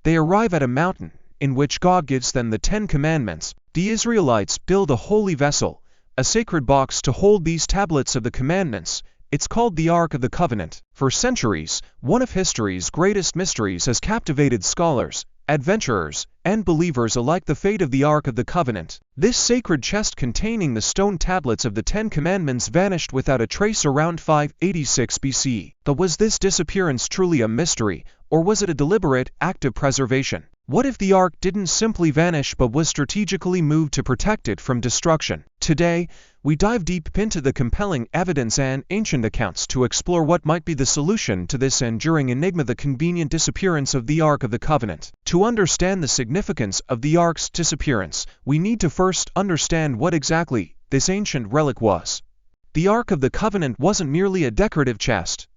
They arrive at a mountain, in which God gives them the 10 Commandments. The Israelites build a holy vessel, a sacred box to hold these tablets of the commandments. It's called the Ark of the Covenant. For centuries, one of history's greatest mysteries has captivated scholars, adventurers, and believers alike: the fate of the Ark of the Covenant. This sacred chest containing the stone tablets of the 10 Commandments vanished without a trace around 586 BC. But was this disappearance truly a mystery, or was it a deliberate act of preservation? What if the Ark didn't simply vanish but was strategically moved to protect it from destruction? Today, we dive deep into the compelling evidence and ancient accounts to explore what might be the solution to this enduring enigma: the convenient disappearance of the Ark of the Covenant. To understand the significance of the Ark's disappearance, we need to first understand what exactly this ancient relic was. The Ark of the Covenant wasn't merely a decorative chest.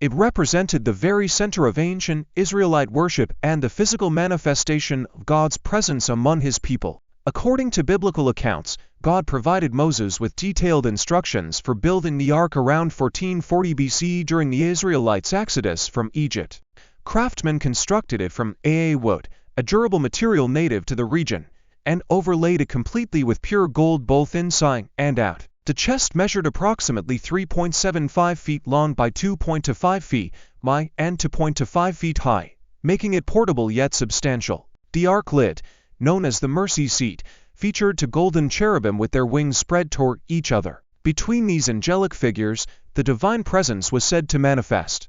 It represented the very center of ancient Israelite worship and the physical manifestation of God's presence among His people. According to biblical accounts, God provided Moses with detailed instructions for building the Ark around 1440 BC during the Israelites' exodus from Egypt. Craftsmen constructed it from wood, a durable material native to the region, and overlaid it completely with pure gold both inside and out. The chest measured approximately 3.75 feet long by 2.25 feet wide and 2.25 feet high, making it portable yet substantial. The Ark lid, known as the mercy seat, featured two golden cherubim with their wings spread toward each other. Between these angelic figures, the divine presence was said to manifest.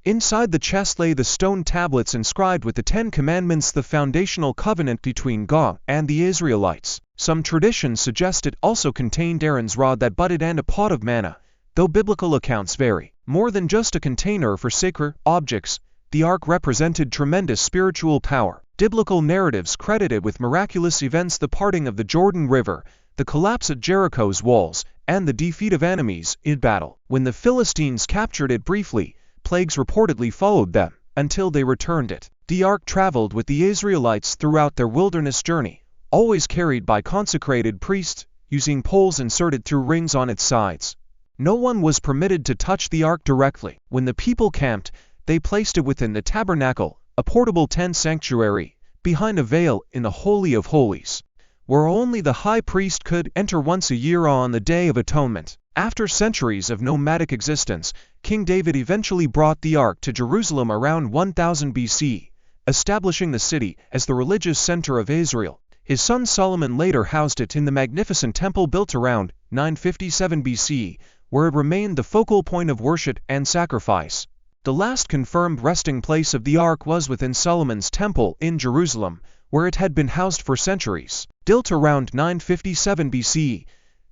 Inside the chest lay the stone tablets inscribed with the 10 Commandments, the foundational covenant between God and the Israelites. Some traditions suggest it also contained Aaron's rod that budded and a pot of manna, though biblical accounts vary. More than just a container for sacred objects, the Ark represented tremendous spiritual power. Biblical narratives credit it with miraculous events: the parting of the Jordan River, the collapse of Jericho's walls, and the defeat of enemies in battle. When the Philistines captured it briefly, plagues reportedly followed them until they returned it. The Ark traveled with the Israelites throughout their wilderness journey, always carried by consecrated priests, using poles inserted through rings on its sides. No one was permitted to touch the Ark directly. When the people camped, they placed it within the tabernacle, a portable tent sanctuary, behind a veil in the Holy of Holies, where only the high priest could enter once a year on the Day of Atonement. After centuries of nomadic existence, King David eventually brought the Ark to Jerusalem around 1000 BC, establishing the city as the religious center of Israel. His son Solomon later housed it in the magnificent temple built around 957 BC, where it remained the focal point of worship and sacrifice. The last confirmed resting place of the Ark was within Solomon's temple in Jerusalem, where it had been housed for centuries. Built around 957 BC,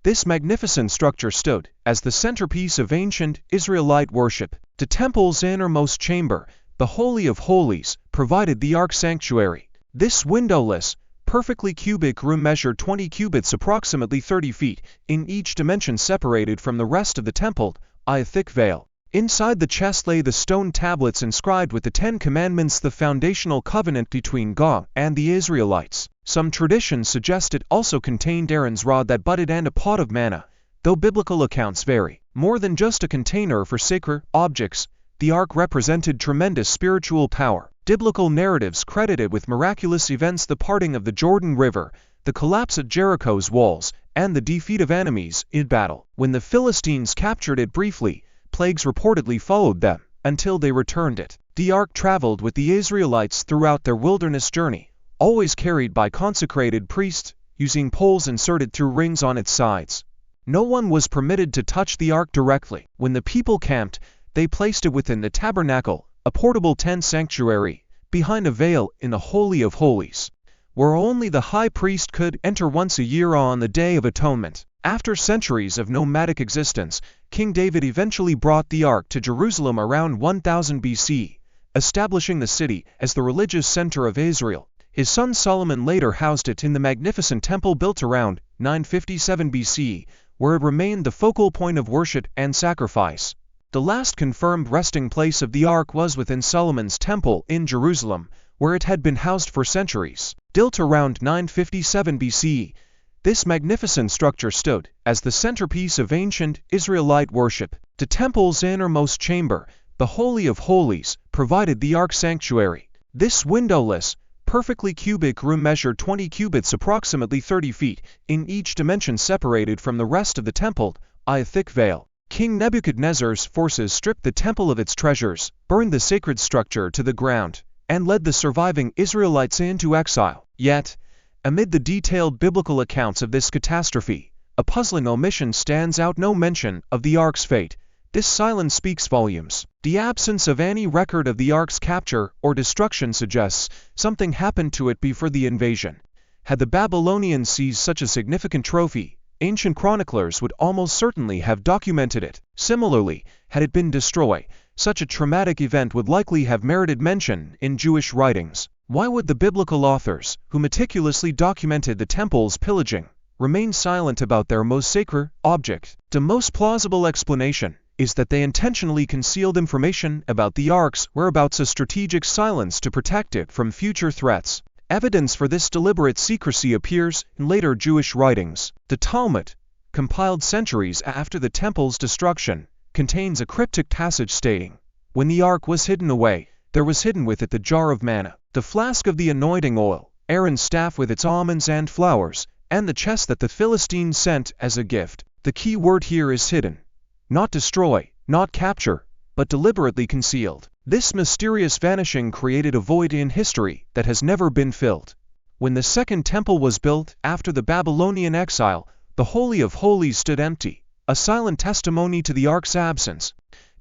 this magnificent structure stood as the centerpiece of ancient Israelite worship. The temple's innermost chamber, the Holy of Holies, provided the Ark sanctuary. This windowless, perfectly cubic room measured 20 cubits, approximately 30 feet, in each dimension, separated from the rest of the temple by a thick veil. Inside the chest lay the stone tablets inscribed with the 10 Commandments, the foundational covenant between God and the Israelites. Some traditions suggest it also contained Aaron's rod that budded and a pot of manna, though biblical accounts vary. More than just a container for sacred objects, the Ark represented tremendous spiritual power. Biblical narratives credit it with miraculous events: the parting of the Jordan River, the collapse of Jericho's walls, and the defeat of enemies in battle. When the Philistines captured it briefly, plagues reportedly followed them until they returned it. The Ark traveled with the Israelites throughout their wilderness journey, always carried by consecrated priests, using poles inserted through rings on its sides. No one was permitted to touch the Ark directly. When the people camped, they placed it within the tabernacle, a portable tent sanctuary, behind a veil in the Holy of Holies, where only the high priest could enter once a year on the Day of Atonement. After centuries of nomadic existence, King David eventually brought the Ark to Jerusalem around 1000 BC, establishing the city as the religious center of Israel. His son Solomon later housed it in the magnificent temple built around 957 BC, where it remained the focal point of worship and sacrifice. The last confirmed resting place of the Ark was within Solomon's temple in Jerusalem, where it had been housed for centuries. Built around 957 BC, this magnificent structure stood as the centerpiece of ancient Israelite worship. The temple's innermost chamber, the Holy of Holies, provided the Ark sanctuary. This windowless, perfectly cubic room measured 20 cubits, approximately 30 feet, in each dimension, separated from the rest of the temple by a thick veil. King Nebuchadnezzar's forces stripped the temple of its treasures, burned the sacred structure to the ground, and led the surviving Israelites into exile. Yet, amid the detailed biblical accounts of this catastrophe, a puzzling omission stands out: no mention of the Ark's fate. This silence speaks volumes. The absence of any record of the Ark's capture or destruction suggests something happened to it before the invasion. Had the Babylonians seized such a significant trophy, ancient chroniclers would almost certainly have documented it. Similarly, had it been destroyed, such a traumatic event would likely have merited mention in Jewish writings. Why would the biblical authors, who meticulously documented the temple's pillaging, remain silent about their most sacred object? The most plausible explanation is that they intentionally concealed information about the Ark's whereabouts, a strategic silence to protect it from future threats. Evidence for this deliberate secrecy appears in later Jewish writings. The Talmud, compiled centuries after the temple's destruction, contains a cryptic passage stating, "When the Ark was hidden away, there was hidden with it the jar of manna, the flask of the anointing oil, Aaron's staff with its almonds and flowers, and the chest that the Philistines sent as a gift." The key word here is hidden. Not destroy, not capture, but deliberately concealed. This mysterious vanishing created a void in history that has never been filled. When the Second Temple was built after the Babylonian exile, the Holy of Holies stood empty, a silent testimony to the Ark's absence.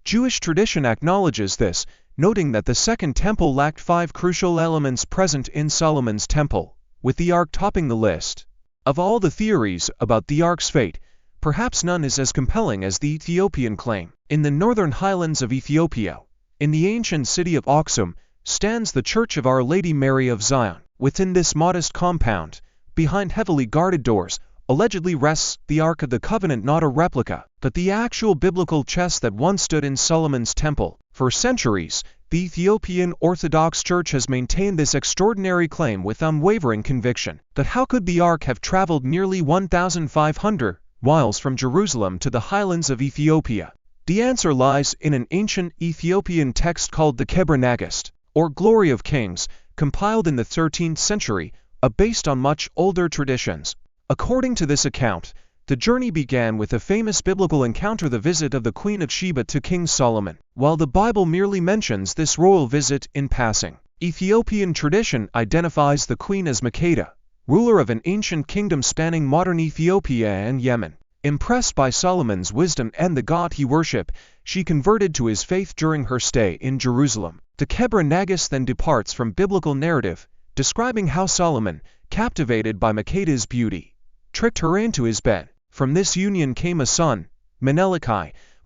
Jewish tradition acknowledges this, noting that the Second Temple lacked 5 crucial elements present in Solomon's Temple, with the Ark topping the list. Of all the theories about the Ark's fate, perhaps none is as compelling as the Ethiopian claim. In the northern highlands of Ethiopia, in the ancient city of Aksum, stands the Church of Our Lady Mary of Zion. Within this modest compound, behind heavily guarded doors, allegedly rests the Ark of the Covenant, not a replica, but the actual biblical chest that once stood in Solomon's temple. For centuries, the Ethiopian Orthodox Church has maintained this extraordinary claim with unwavering conviction. But how could the Ark have traveled nearly 1,500 miles from Jerusalem to the highlands of Ethiopia? The answer lies in an ancient Ethiopian text called the Keber Nagast, or Glory of Kings, compiled in the 13th century, based on much older traditions. According to this account, the journey began with a famous biblical encounter, the visit of the Queen of Sheba to King Solomon. While the Bible merely mentions this royal visit in passing, Ethiopian tradition identifies the queen as Makeda, ruler of an ancient kingdom spanning modern Ethiopia and Yemen. Impressed by Solomon's wisdom and the God he worshipped, she converted to his faith during her stay in Jerusalem. The Keber Nagast then departs from biblical narrative, describing how Solomon, captivated by Makeda's beauty, tricked her into his bed. From this union came a son, Menelik,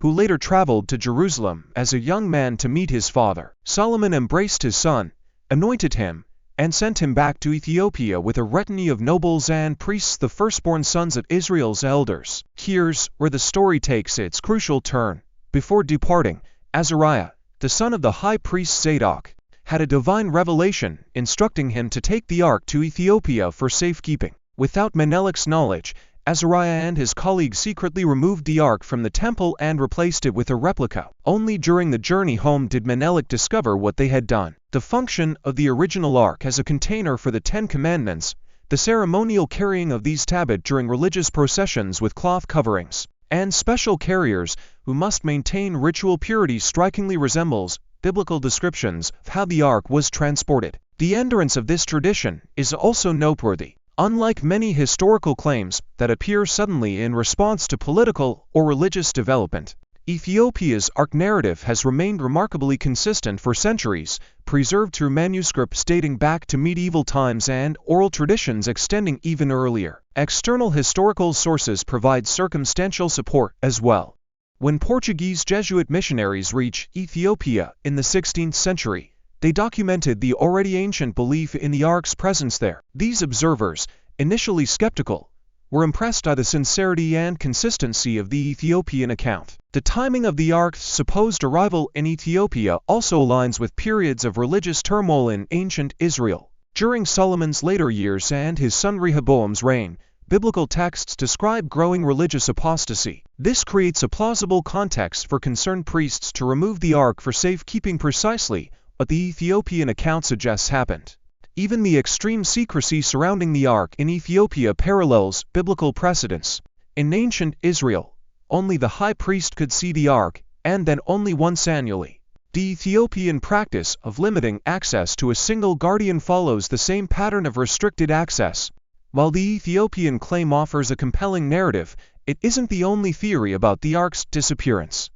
who later traveled to Jerusalem as a young man to meet his father. Solomon embraced his son, anointed him, and sent him back to Ethiopia with a retinue of nobles and priests, the firstborn sons of Israel's elders. Here's where the story takes its crucial turn. Before departing, Azariah, the son of the high priest Zadok, had a divine revelation instructing him to take the Ark to Ethiopia for safekeeping. Without Menelik's knowledge, Azariah and his colleagues secretly removed the Ark from the temple and replaced it with a replica. Only during the journey home did Menelik discover what they had done. The function of the original Ark as a container for the 10 Commandments, the ceremonial carrying of these tablets during religious processions with cloth coverings, and special carriers who must maintain ritual purity strikingly resembles biblical descriptions of how the Ark was transported. The endurance of this tradition is also noteworthy. Unlike many historical claims that appear suddenly in response to political or religious development, Ethiopia's Ark narrative has remained remarkably consistent for centuries, preserved through manuscripts dating back to medieval times and oral traditions extending even earlier. External historical sources provide circumstantial support as well. When Portuguese Jesuit missionaries reached Ethiopia in the 16th century, they documented the already ancient belief in the Ark's presence there. These observers, initially skeptical, were impressed by the sincerity and consistency of the Ethiopian account. The timing of the Ark's supposed arrival in Ethiopia also aligns with periods of religious turmoil in ancient Israel. During Solomon's later years and his son Rehoboam's reign, biblical texts describe growing religious apostasy. This creates a plausible context for concerned priests to remove the Ark for safekeeping precisely but the Ethiopian account suggests happened. Even the extreme secrecy surrounding the Ark in Ethiopia parallels biblical precedents. In ancient Israel, only the high priest could see the Ark, and then only once annually. The Ethiopian practice of limiting access to a single guardian follows the same pattern of restricted access. While the Ethiopian claim offers a compelling narrative, it isn't the only theory about the Ark's disappearance.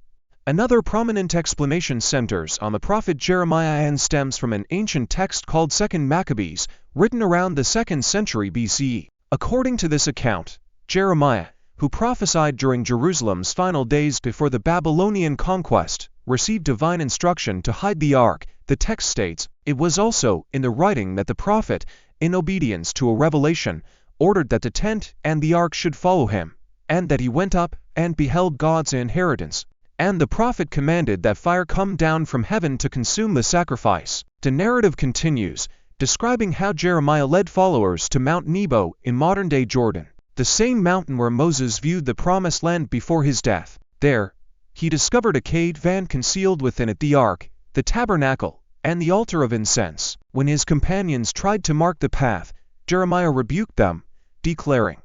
Another prominent explanation centers on the prophet Jeremiah and stems from an ancient text called 2nd Maccabees, written around the 2nd century BCE. According to this account, Jeremiah, who prophesied during Jerusalem's final days before the Babylonian conquest, received divine instruction to hide the Ark. The text states, "It was also in the writing that the prophet, in obedience to a revelation, ordered that the tent and the Ark should follow him, and that he went up and beheld God's inheritance. And the prophet commanded that fire come down from heaven to consume the sacrifice." The narrative continues, describing how Jeremiah led followers to Mount Nebo in modern-day Jordan, the same mountain where Moses viewed the promised land before his death. There, he discovered a cave and concealed within it the Ark, the tabernacle, and the altar of incense. When his companions tried to mark the path, Jeremiah rebuked them, declaring,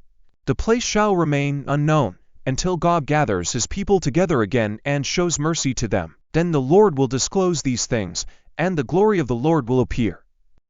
"The place shall remain unknown until God gathers his people together again and shows mercy to them. Then the Lord will disclose these things, and the glory of the Lord will appear."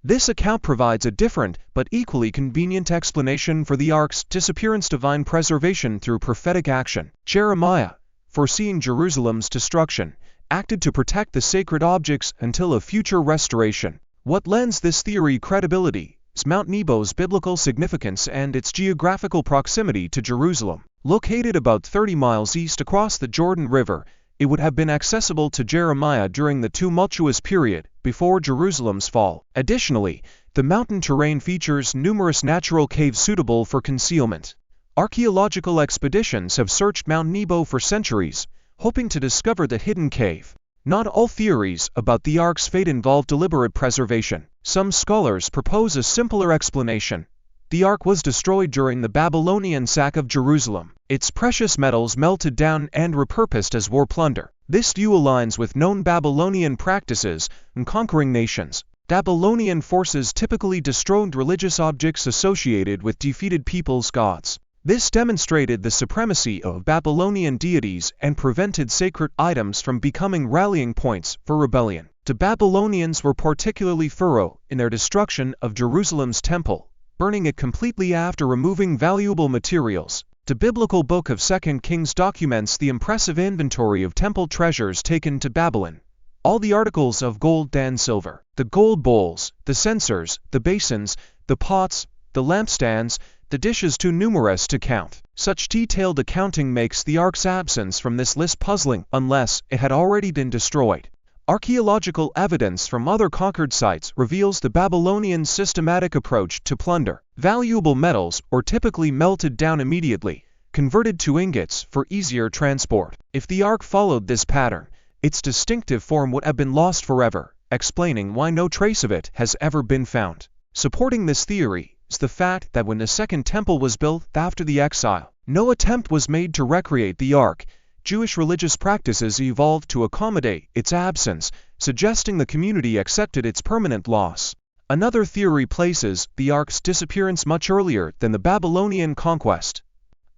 This account provides a different but equally convenient explanation for the Ark's disappearance: divine preservation through prophetic action. Jeremiah, foreseeing Jerusalem's destruction, acted to protect the sacred objects until a future restoration. What lends this theory credibility is Mount Nebo's biblical significance and its geographical proximity to Jerusalem. Located about 30 miles east across the Jordan River, it would have been accessible to Jeremiah during the tumultuous period before Jerusalem's fall. Additionally, the mountain terrain features numerous natural caves suitable for concealment. Archaeological expeditions have searched Mount Nebo for centuries, hoping to discover the hidden cave. Not all theories about the Ark's fate involve deliberate preservation. Some scholars propose a simpler explanation. The Ark was destroyed during the Babylonian sack of Jerusalem. Its precious metals melted down and repurposed as war plunder. This view aligns with known Babylonian practices in conquering nations. Babylonian forces typically destroyed religious objects associated with defeated people's gods. This demonstrated the supremacy of Babylonian deities and prevented sacred items from becoming rallying points for rebellion. The Babylonians were particularly thorough in their destruction of Jerusalem's temple, burning it completely after removing valuable materials. The biblical book of 2 Kings documents the impressive inventory of temple treasures taken to Babylon. All the articles of gold and silver, the gold bowls, the censers, the basins, the pots, the lampstands, the dishes too numerous to count. Such detailed accounting makes the Ark's absence from this list puzzling unless it had already been destroyed. Archaeological evidence from other conquered sites reveals the Babylonians' systematic approach to plunder. Valuable metals were typically melted down immediately, converted to ingots for easier transport. If the Ark followed this pattern, its distinctive form would have been lost forever, explaining why no trace of it has ever been found. Supporting this theory is the fact that when the Second Temple was built after the exile, no attempt was made to recreate the Ark. Jewish religious practices evolved to accommodate its absence, suggesting the community accepted its permanent loss. Another theory places the Ark's disappearance much earlier than the Babylonian conquest.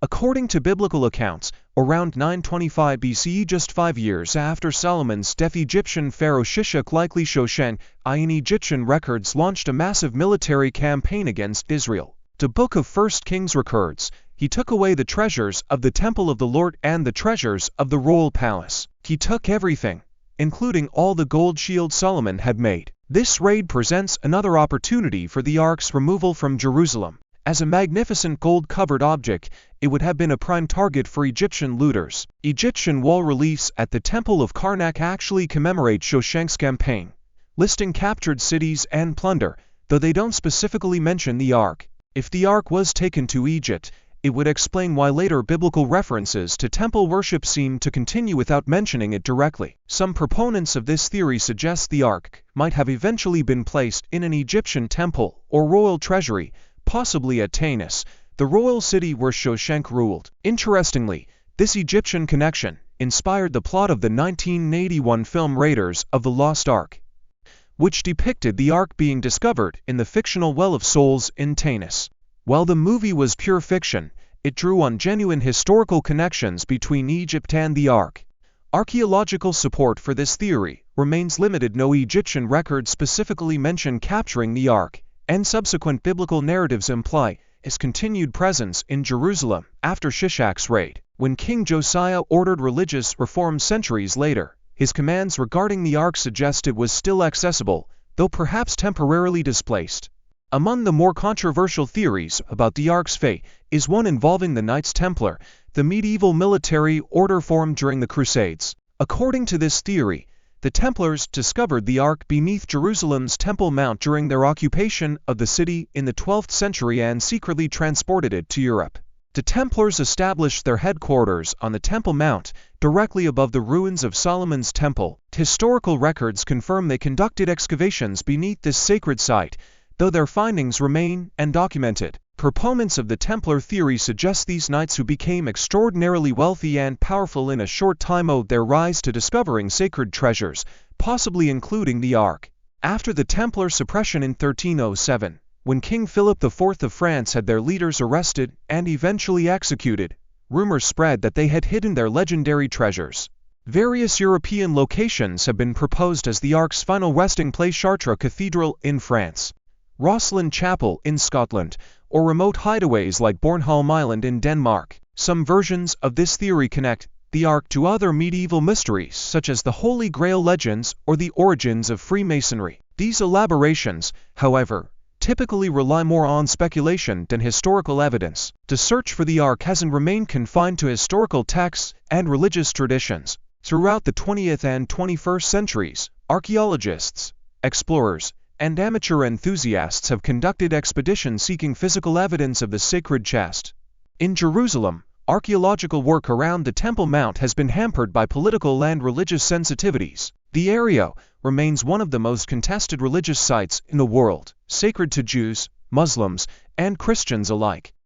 According to biblical accounts, around 925 BCE, just 5 years after Solomon's death, Egyptian pharaoh Shishak, likely Shoshenq, in Egyptian records launched a massive military campaign against Israel. The Book of 1 Kings records, "He took away the treasures of the temple of the Lord and the treasures of the royal palace. He took everything, including all the gold shield Solomon had made." This raid presents another opportunity for the Ark's removal from Jerusalem. As a magnificent gold-covered object, it would have been a prime target for Egyptian looters. Egyptian wall reliefs at the Temple of Karnak actually commemorate Shoshenq's campaign, listing captured cities and plunder, though they don't specifically mention the Ark. If the Ark was taken to Egypt, it would explain why later biblical references to temple worship seem to continue without mentioning it directly. Some proponents of this theory suggest the Ark might have eventually been placed in an Egyptian temple or royal treasury, possibly at Tanis, the royal city where Shoshenq ruled. Interestingly, this Egyptian connection inspired the plot of the 1981 film Raiders of the Lost Ark. which depicted the Ark being discovered in the fictional Well of Souls in Tanis. While the movie was pure fiction, it drew on genuine historical connections between Egypt and the Ark. Archaeological support for this theory remains limited. No Egyptian records specifically mention capturing the Ark, and subsequent biblical narratives imply its continued presence in Jerusalem after Shishak's raid. When King Josiah ordered religious reforms centuries later, his commands regarding the Ark suggest it was still accessible, though perhaps temporarily displaced. Among the more controversial theories about the Ark's fate is one involving the Knights Templar, the medieval military order formed during the Crusades. According to this theory, the Templars discovered the Ark beneath Jerusalem's Temple Mount during their occupation of the city in the 12th century and secretly transported it to Europe. The Templars established their headquarters on the Temple Mount, directly above the ruins of Solomon's Temple. Historical records confirm they conducted excavations beneath this sacred site, though their findings remain undocumented. Proponents of the Templar theory suggest these knights who became extraordinarily wealthy and powerful in a short time owed their rise to discovering sacred treasures, possibly including the Ark. After the Templar suppression in 1307, when King Philip IV of France had their leaders arrested and eventually executed, rumors spread that they had hidden their legendary treasures. Various European locations have been proposed as the Ark's final resting place: Chartres Cathedral in France, Rosslyn Chapel in Scotland, or remote hideaways like Bornholm Island in Denmark. Some versions of this theory connect the Ark to other medieval mysteries such as the Holy Grail legends or the origins of Freemasonry. These elaborations, however, typically rely more on speculation than historical evidence. The search for the Ark hasn't remained confined to historical texts and religious traditions. Throughout the 20th and 21st centuries, archaeologists, explorers, and amateur enthusiasts have conducted expeditions seeking physical evidence of the sacred chest. In Jerusalem, archaeological work around the Temple Mount has been hampered by political and religious sensitivities. The area remains one of the most contested religious sites in the world, sacred to Jews, Muslims, and Christians alike.